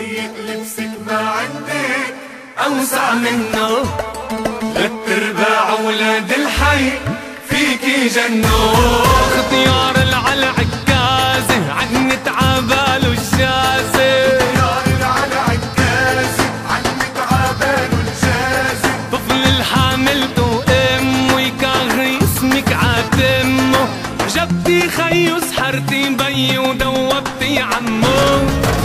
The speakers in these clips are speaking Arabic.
ضيق لبسك ما عندك أوسع منه، 3/4 ولاد الحي فيكي جنو. اختيار العلى عكازة عنت عباله الجازة، اختيار العلى عكازة عنت عباله الجازة. طفل الحاملته امه يكاغي اسمك عاتمه، جبتي خيو سحرتي بي ودوبتي عمو.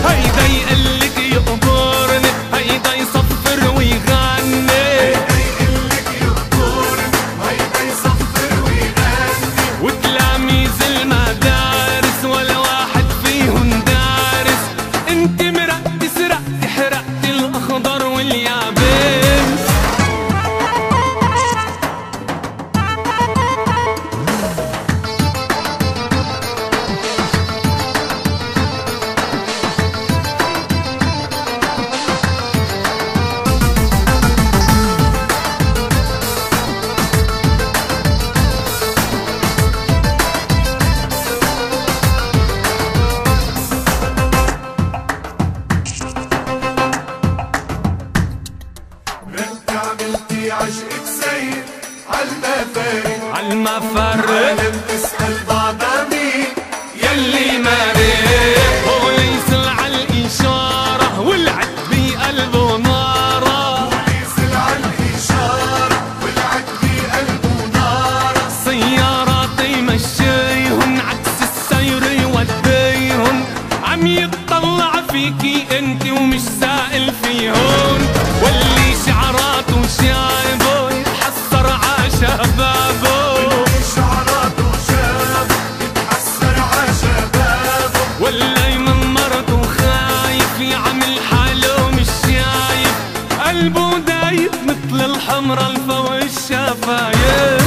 هيدا يقلك يقبرني، هيدا يصفر ويغني، هيدا يقلك يقبرني، هيدا يصفر ويغني. وتلاميذ المدارس ولا واحد فيهن دارس، انت مرقتي سرقتي حرقتي الاخضر واليابس. عملتي عشقك سير عالمفارق، عالمفرق عالم تسأل بعضها مين يلي مارق، هو يسل عالإشارة والعد بقلبه نارة، يسل عالإشارة والعد بقلبه نارة. سيارات يمشيهن عكس السير يوديهن، عم يتطلع فيكي انت ومش سائل فيهن، واللي شعراته شايبه يتحسر عشبابه، واللي شعراته شاب يتحسر عشبابه، واللي من مرته خايف يعمل حاله مش شايف، قلبه دايب مثل الحمرا الفوق الشفايف.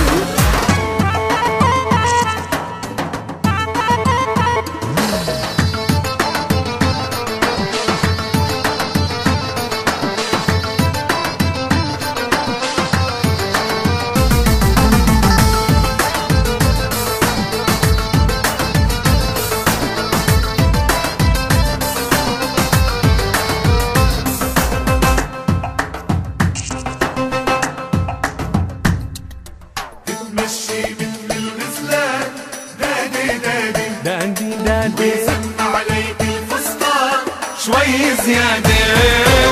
تتمشي مثل الغزلان دادي دادي دادي دادي ويزن عليك الفستان شوي زيادة،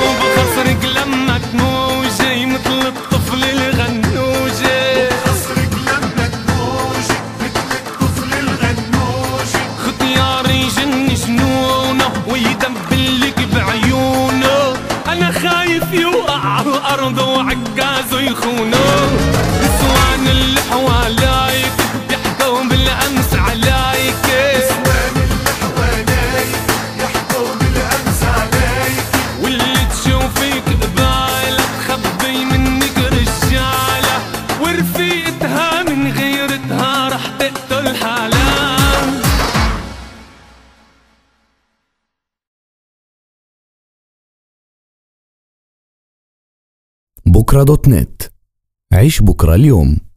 وبخصرك لما تموجي مثل الطفل الغنوجي، خصرك لما تموجي مثل الطفل الغنوجي. اختياري يجن جنونه ويدبلك بعيونه، انا خايف يوقع على الارض وعكازه يخونه، نسوان اللي حواليك يحكوا بالامس عليك، نسوان اللي حواليك يحكوا بالامس عليك، واللي تشوفيك قبالك خبي منك رجاله، ورفيقتها من غيرتها رح تقتل حالها. بكرة دوت نت، عيش بكرة اليوم.